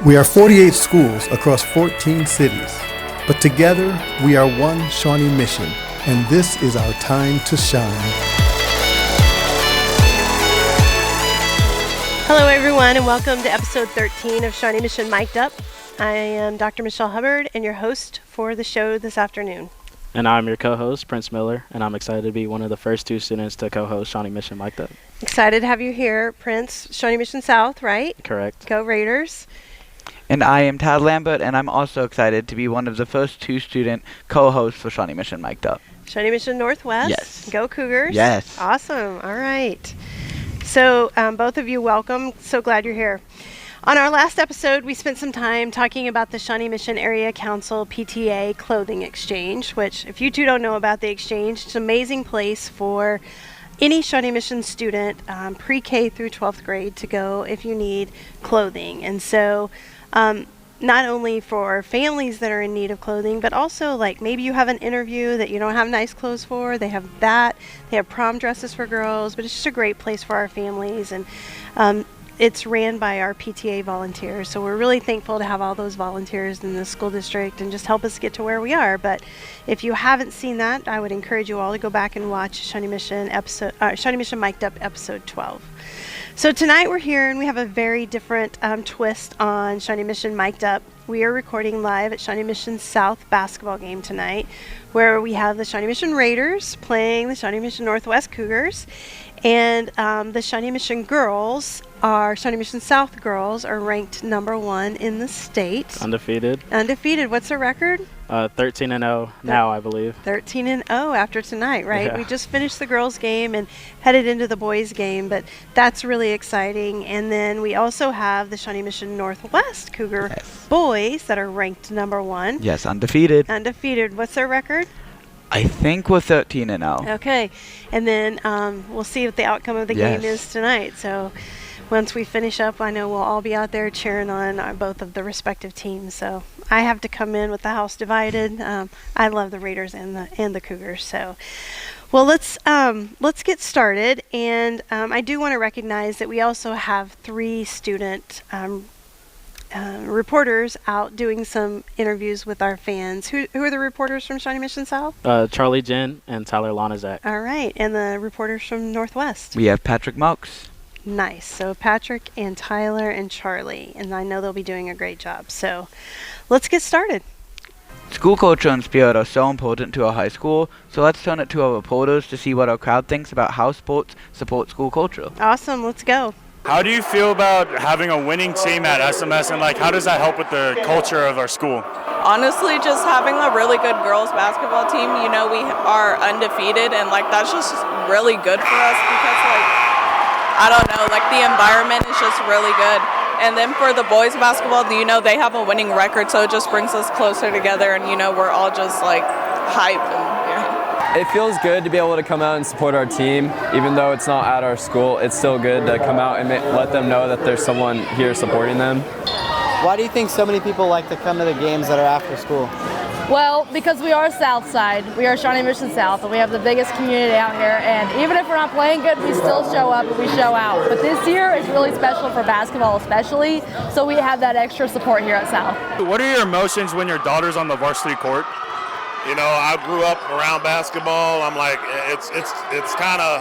We are 48 schools across 14 cities, but together we are one Shawnee mission, and this is our time to shine. Hello everyone, and welcome to episode 13 of Shawnee Mission Mic'd Up. I am Dr. Michelle Hubbard and your host for the show this afternoon. And I'm your co-host, Prince Miller, and I'm excited to be one of the first two students to co-host Shawnee Mission Mic'd Up. Excited to have you here, Prince. Shawnee Mission South, right? Correct. Go Raiders. And I am Tad Lambert, and I'm also excited to be one of the first two student co-hosts for Shawnee Mission Mic'd Up. Shawnee Mission Northwest. Yes. Go Cougars. Yes. Awesome. All right. So both of you, welcome. So glad you're here. On our last episode, we spent some time talking about the Shawnee Mission Area Council PTA Clothing Exchange, which, if you two don't know about the exchange, it's an amazing place for any Shawnee Mission student, pre-K through 12th grade, to go if you need clothing. And so not only for families that are in need of clothing, but also like maybe you have an interview that you don't have nice clothes for. They have that. They have prom dresses for girls, but it's just a great place for our families. And it's ran by our PTA volunteers, so we're really thankful to have all those volunteers in the school district and just help us get to where we are. But if you haven't seen that, I would encourage you all to go back and watch Shawnee Mission Mic'd Up episode 12. So tonight we're here and we have a very different twist on Shawnee Mission Mic'd Up. We are recording live at Shawnee Mission South basketball game tonight, where we have the Shawnee Mission Raiders playing the Shawnee Mission Northwest Cougars. And the Shawnee Mission girls, Shawnee Mission South girls, are ranked number 1 in the state. Undefeated. Undefeated. What's their record? 13-0 now, I believe. 13-0 after tonight, right? Yeah. We just finished the girls' game and headed into the boys' game, but that's really exciting. And then we also have the Shawnee Mission Northwest Cougar boys that are ranked number 1. Yes, undefeated. Undefeated. What's their record? I think we're 13-0. Okay, and then we'll see what the outcome of the game is tonight. So once we finish up, I know we'll all be out there cheering on both of the respective teams. So I have to come in with the house divided. I love the Raiders and the Cougars. So, well, let's get started. And I do want to recognize that we also have 3 student reporters out doing some interviews with our fans. Who are the reporters from Shawnee Mission South? Charlie Jen and Tyler Lonazak. All right, and the reporters from Northwest? We have Patrick Marks. Nice. So Patrick and Tyler and Charlie, and I know they'll be doing a great job. So let's get started. School culture and spirit are so important to our high school, so let's turn it to our reporters to see what our crowd thinks about how sports support school culture. Awesome. Let's go. How do you feel about having a winning team at SMS, and how does that help with the culture of our school? Honestly, just having a really good girls basketball team, we are undefeated, and that's just really good for us because I don't know, the environment is just really good. And then for the boys basketball, they have a winning record, so it just brings us closer together, and we're all just hype and It feels good to be able to come out and support our team. Even though it's not at our school, it's still good to come out and let them know that there's someone here supporting them. Why do you think so many people like to come to the games that are after school? Well, because we are South Side. We are Shawnee Mission South, and we have the biggest community out here. And even if we're not playing good, we still show up and we show out. But this year is really special for basketball especially, so we have that extra support here at South. What are your emotions when your daughter's on the varsity court? I grew up around basketball. I'm it's kind of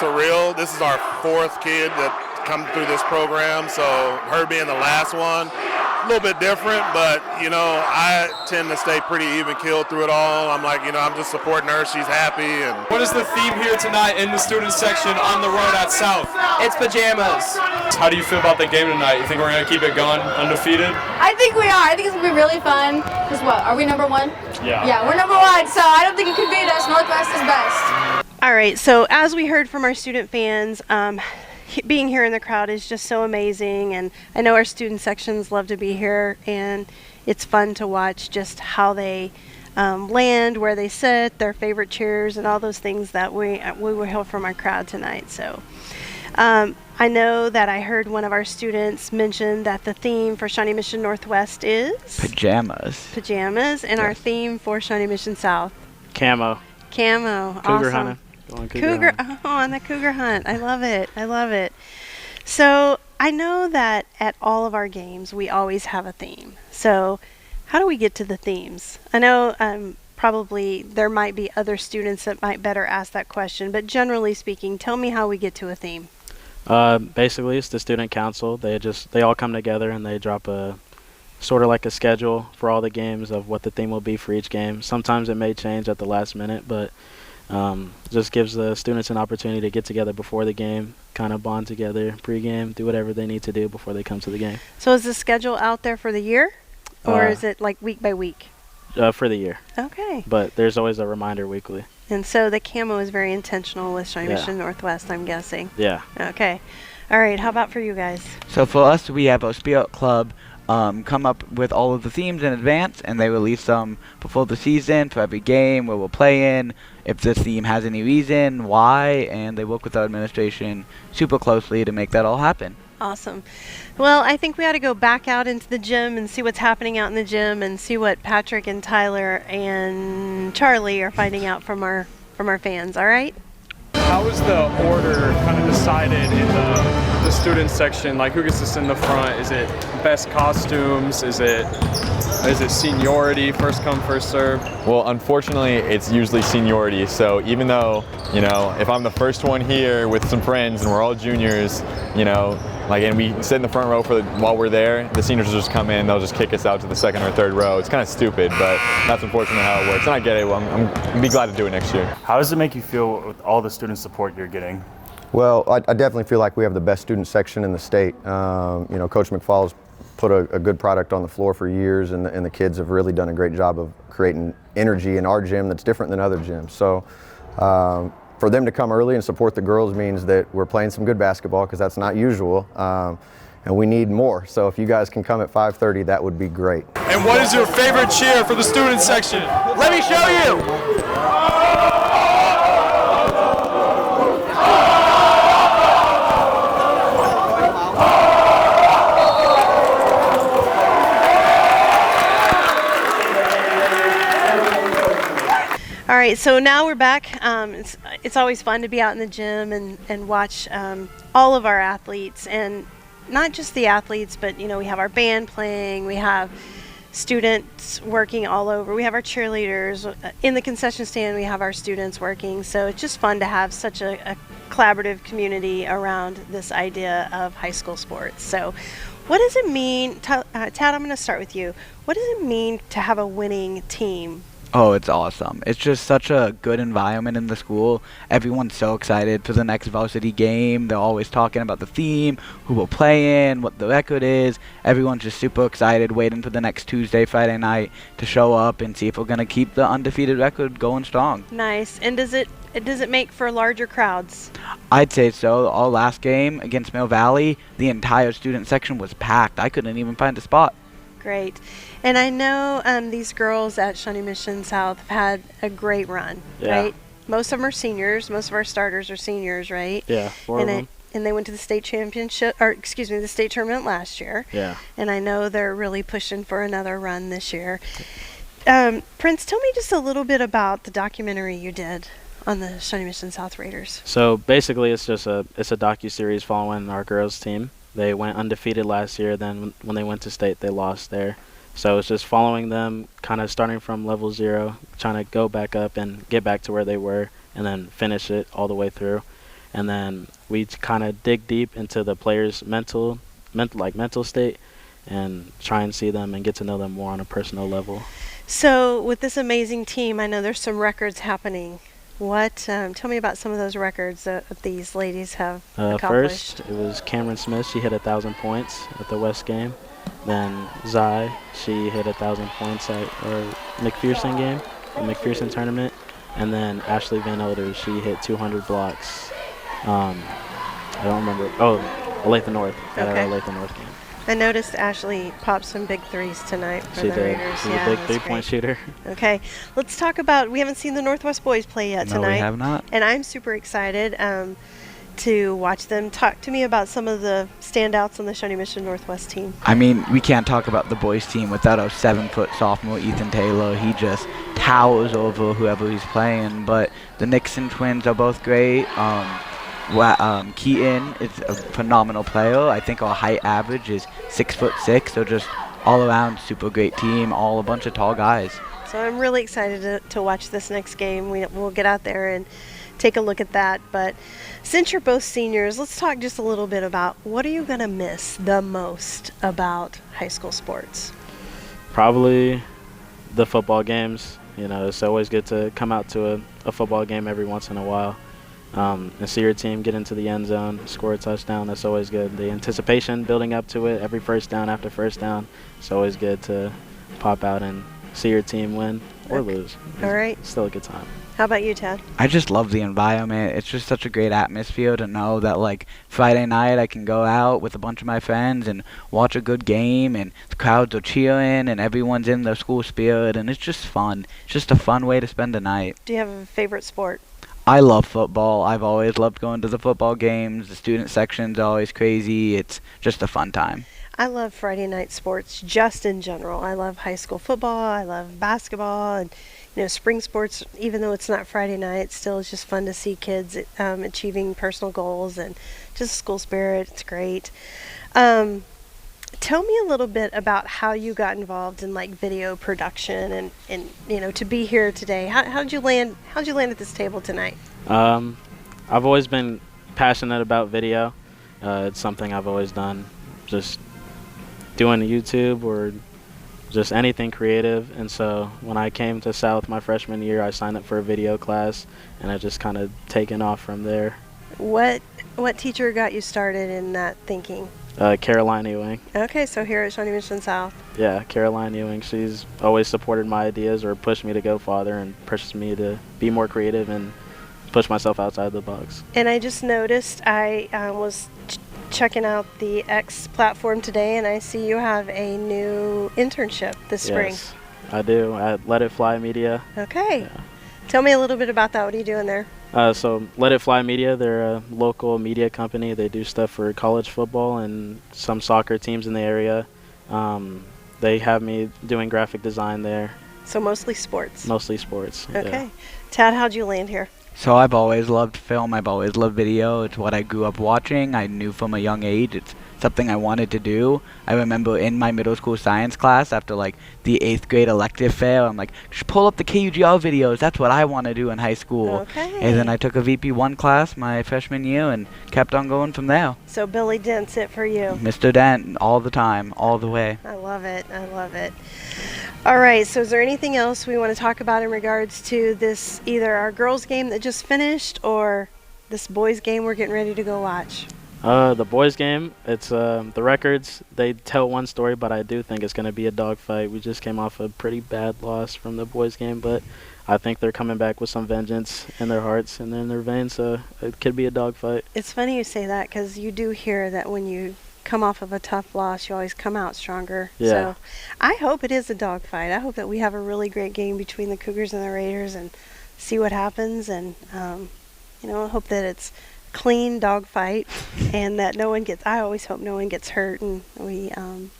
surreal. This is our 4th kid that come through this program, so her being the last one, a little bit different, but I tend to stay pretty even keeled through it all. I'm I'm just supporting her. She's happy. And what is the theme here tonight in the student section on the road at South? It's pajamas. How do you feel about the game tonight? You think we're going to keep it going undefeated? I think we are. I think it's going to be really fun. Because what? Are we number 1? Yeah. Yeah, we're number 1, so I don't think it can beat us. Northwest is best. All right, so as we heard from our student fans, being here in the crowd is just so amazing, and I know our student sections love to be here, and it's fun to watch just how they land, where they sit, their favorite cheers, and all those things that we will hear from our crowd tonight. So I know that I heard one of our students mention that the theme for Shawnee Mission Northwest is Pajamas. Pajamas, and our theme for Shawnee Mission South? Camo. Camo. Cougar awesome. hunting. Cougar, on the cougar hunt. I love it. I love it. So I know that at all of our games, we always have a theme. So how do we get to the themes? I know probably there might be other students that might better ask that question, but generally speaking, tell me how we get to a theme. Basically, it's the student council. They all come together and they drop a sort of like a schedule for all the games of what the theme will be for each game. Sometimes it may change at the last minute, but just gives the students an opportunity to get together before the game, kind of bond together pregame, do whatever they need to do before they come to the game. So is the schedule out there for the year, or is it like week by week? For the year. Okay. But there's always a reminder weekly. And so the camo is very intentional with Shawnee Mission Northwest, I'm guessing. Yeah. Okay. All right. How about for you guys? So for us, we have a Spirit Club come up with all of the themes in advance, and they release them before the season for every game where we'll play in, if the theme has any reason, why, and they work with our administration super closely to make that all happen. Awesome. Well, I think we ought to go back out into the gym and see what's happening out in the gym and see what Patrick and Tyler and Charlie are finding out from our fans. All right? How is the order kind of decided in the student section? Like, who gets to sit in the front? Is it best costumes? Is it seniority, first come, first serve? Well, unfortunately, it's usually seniority. So even though, if I'm the first one here with some friends and we're all juniors, and we sit in the front row while we're there, the seniors will just come in, they'll just kick us out to the second or third row. It's kind of stupid, but that's unfortunately how it works. And I get it. Well, I'm be glad to do it next year. How does it make you feel with all the student support you're getting? Well, I definitely feel like we have the best student section in the state. Coach McFall's put a good product on the floor for years, and the kids have really done a great job of creating energy in our gym that's different than other gyms. So for them to come early and support the girls means that we're playing some good basketball, because that's not usual, and we need more. So if you guys can come at 5:30, that would be great. And what is your favorite cheer for the student section? Let me show you! All right, so now we're back. It's always fun to be out in the gym and watch all of our athletes, and not just the athletes, but we have our band playing, we have students working all over, we have our cheerleaders in the concession stand, we have our students working. So it's just fun to have such a collaborative community around this idea of high school sports. So what does it mean, Tad, I'm going to start with you. What does it mean to have a winning team? Oh, it's awesome. It's just such a good environment in the school. Everyone's so excited for the next varsity game. They're always talking about the theme, who will play in, what the record is. Everyone's just super excited, waiting for the next Tuesday, Friday night to show up and see if we're going to keep the undefeated record going strong. Nice. And does it make for larger crowds? I'd say so. Our last game against Mill Valley, the entire student section was packed. I couldn't even find a spot. Great. And I know these girls at Shawnee Mission South have had a great run, right? Most of them are seniors. Most of our starters are seniors, right? Yeah, four of them. And they went to the state championship, the state tournament last year. Yeah. And I know they're really pushing for another run this year. Prince, tell me just a little bit about the documentary you did on the Shawnee Mission South Raiders. So basically, it's a docuseries following our girls team. They went undefeated last year. Then when they went to state, they lost there. So it's just following them, kind of starting from level 0, trying to go back up and get back to where they were, and then finish it all the way through. And then we kind of dig deep into the players' mental state, and try and see them and get to know them more on a personal level. So with this amazing team, I know there's some records happening. Tell me about some of those records that these ladies have accomplished. First, it was Cameron Smith. She hit 1,000 points at the West game. Then Zai, she hit 1,000 points at our McPherson game, the McPherson tournament. And then Ashley Van Older, she hit 200 blocks. I don't remember. Oh, Olathe North. At our Olathe North game. I noticed Ashley popped some big threes tonight for the Raiders. She's a big three-point shooter. Okay, let's talk about, we haven't seen the Northwest boys play yet tonight. No, we have not. And I'm super excited to watch them. Talk to me about some of the standouts on the Shawnee Mission Northwest team. I mean, we can't talk about the boys team without our 7-foot sophomore Ethan Taylor. He just towers over whoever he's playing. But the Nixon twins are both great. Keaton is a phenomenal player. I think our height average is 6'6", so just all around super great team, all a bunch of tall guys. So I'm really excited to watch this next game. We'll get out there and take a look at that. But since you're both seniors, let's talk just a little bit about what are you going to miss the most about high school sports? Probably the football games. It's always good to come out to a football game every once in a while. And see your team get into the end zone, score a touchdown. That's always good. The anticipation building up to it, every first down after first down, it's always good to pop out and see your team win or lose. All right. Still a good time. How about you, Ted? I just love the environment. It's just such a great atmosphere to know that, like, Friday night I can go out with a bunch of my friends and watch a good game, and the crowds are cheering, and everyone's in their school spirit, and it's just fun. It's just a fun way to spend a night. Do you have a favorite sport? I love football. I've always loved going to the football games. The student section's always crazy. It's just a fun time. I love Friday night sports just in general. I love high school football. I love basketball and spring sports. Even though it's not Friday night, still it's just fun to see kids achieving personal goals and just school spirit. It's great. Tell me a little bit about how you got involved in like video production and to be here today. How'd you land at this table tonight? I've always been passionate about video. It's something I've always done, just doing YouTube or just anything creative. And so when I came to South my freshman year, I signed up for a video class, and I just kind of taken off from there. What teacher got you started in that thinking? Caroline Ewing. Okay, so here at Shawnee Mission South. Yeah, Caroline Ewing. She's always supported my ideas or pushed me to go farther and pushed me to be more creative and push myself outside the box. And I just noticed I was checking out the X platform today, and I see you have a new internship this spring. Yes, I do, at Let It Fly Media. Okay. Yeah. Tell me a little bit about that. What are you doing there? So Let It Fly Media, they're a local media company. They do stuff for college football and some soccer teams in the area. They have me doing graphic design there. So mostly sports? Mostly sports. Okay. Yeah. Tad, how'd you land here? So I've always loved film. I've always loved video. It's what I grew up watching. I knew from a young age it's something I wanted to do. I remember in my middle school science class after like the 8th grade elective fail, I'm like, just pull up the KUGR videos. That's what I want to do in high school. Okay. And then I took a VP1 class my freshman year and kept on going from there. So Billy Dent's it for you. Mr. Dent all the time, all the way. I love it. I love it. All right, so is there anything else we want to talk about in regards to this, either our girls game that just finished or this boys game we're getting ready to go watch? The boys game, it's the records, they tell one story, but I do think it's going to be a dogfight. We just came off a pretty bad loss from the boys game, but I think they're coming back with some vengeance in their hearts and in their veins, so it could be a dogfight. It's funny you say that because you do hear that when you come off of a tough loss, you always come out stronger. Yeah. So I hope it is a dogfight. I hope that we have a really great game between the Cougars and the Raiders and see what happens, and I hope that it's clean dogfight and that no one gets, I always hope no one gets hurt, and we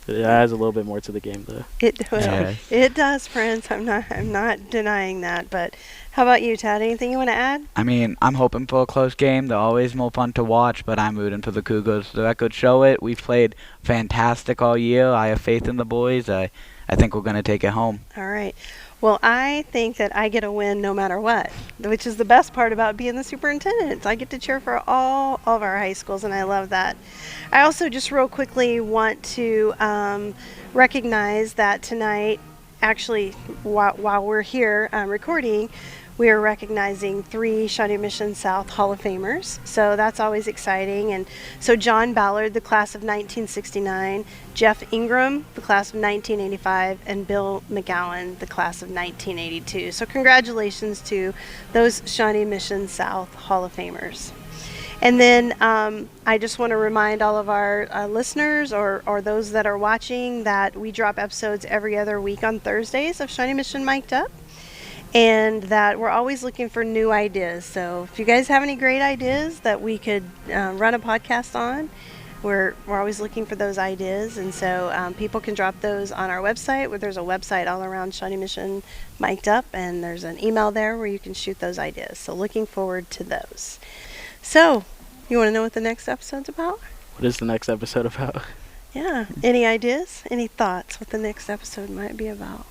It adds a little bit more to the game though. It does, friends. I'm not denying that. But how about you, Tad? Anything you want to add? I mean, I'm hoping for a close game. They're always more fun to watch, but I'm rooting for the Cougars. The records show it. We've played fantastic all year. I have faith in the boys. I think we're going to take it home. All right. Well, I think that I get a win no matter what, which is the best part about being the superintendent. I get to cheer for all of our high schools, and I love that. I also just real quickly want to recognize that tonight, actually, while we're here recording, we are recognizing 3 Shawnee Mission South Hall of Famers. So that's always exciting. And so John Ballard, the class of 1969, Jeff Ingram, the class of 1985, and Bill McGowan, the class of 1982. So congratulations to those Shawnee Mission South Hall of Famers. And then I just want to remind all of our listeners or those that are watching that we drop episodes every other week on Thursdays of Shawnee Mission Mic'd Up, and that we're always looking for new ideas. So if you guys have any great ideas that we could run a podcast on, we're always looking for those ideas. And so people can drop those on our website, where there's a website all around Shawnee Mission Mic'd Up, and there's an email there where you can shoot those ideas. So looking forward to those. So You want to know what the next episode's about? What is the next episode about? Yeah. Any ideas? Any thoughts what the next episode might be about?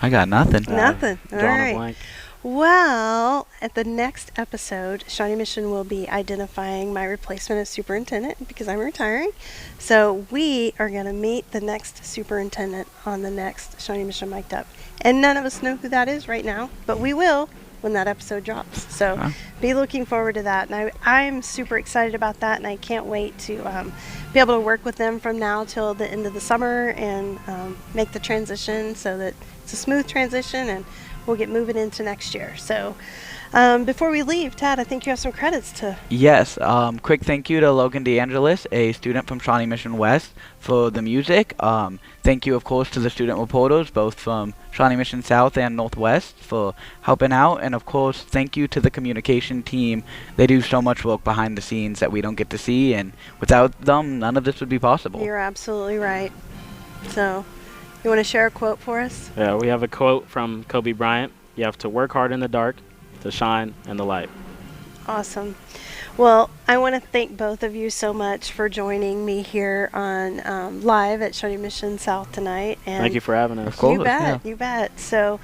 I got nothing. Nothing. All Drawing a right. blank. Well, at the next episode, Shawnee Mission will be identifying my replacement as superintendent because I'm retiring. So we are going to meet the next superintendent on the next Shawnee Mission Mic'd Up. And none of us know who that is right now, but we will when that episode drops. So be looking forward to that. And I'm super excited about that, and I can't wait to be able to work with them from now till the end of the summer and make the transition so that it's a smooth transition and we'll get moving into next year. So before we leave, Tad, I think you have some credits to... Yes, quick thank you to Logan DeAngelis, a student from Shawnee Mission West, for the music. Thank you, of course, to the student reporters, both from Shawnee Mission South and Northwest, for helping out. And, of course, thank you to the communication team. They do so much work behind the scenes that we don't get to see, and without them, none of this would be possible. You're absolutely right. So, you want to share a quote for us? Yeah, we have a quote from Kobe Bryant. You have to work hard in the dark to shine in the light. Awesome. Well, I want to thank both of you so much for joining me here on live at Shawnee Mission South tonight. And thank you for having us. Of course, you bet, you bet. So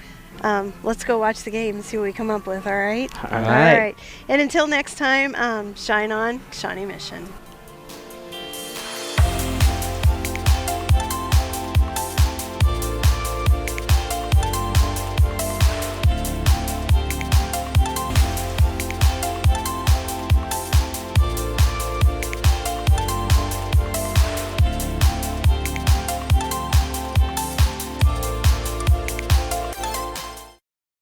let's go watch the game and see what we come up with, all right? All right. And until next time, shine on, Shawnee Mission.